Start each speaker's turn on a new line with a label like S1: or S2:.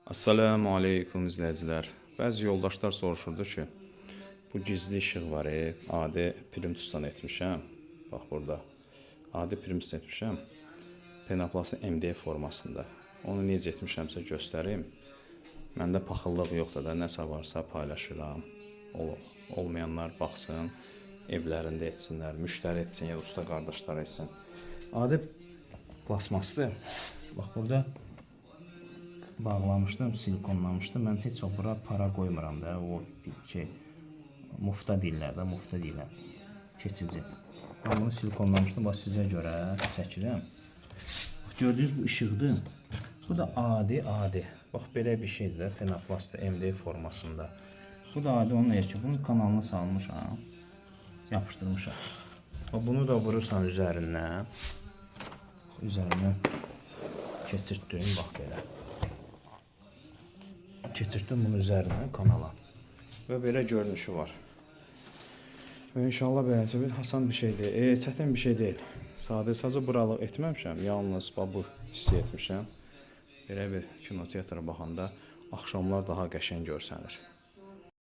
S1: Assalamu aleykum izləyicilər. Bəzi yoldaşlar soruşurdu ki, bu gizli işıq var, adi plimtusdan etmişəm. Bax burada, adi plimtusdan etmişəm. Penoplastın MDF formasında. Onu necə etmişəmsə göstərim. Məndə paxıllıq yoxdur da, nəsə varsa paylaşıram. Olmayanlar baxsın, evlərində etsinlər, müştəri etsin, ya usta qardaşlar etsin. Adi plasmasdır. Bax burada bağlamışdım, silikonlamışdım. Mən heç o bura para qoymuram da, o mufta deyirlər də, mufta deyirlər, keçici. Mən bunu silikonlamışdım, bax sizə görə çəkirəm. Gördüyünüz bu işıqdır. Bu da adi. Bax belə bir şeydir də, penoplast MDF formasında. Bu da adi onun ki, bunun kanalını salmışam, yapışdırmışam. Bunu da vurursan üzərindən, keçirtdim, bax belə. Keçirtdim bunun üzərindən kanala. Və belə görünüşü var. Və inşallah beləsi bir asan bir şey deyil, çətin bir şey deyil. Sadəcə buralıq etməmişəm, yalnız bu hissi etmişəm. Belə bir kinoteatra baxanda axşamlar daha qəşəng görsənir.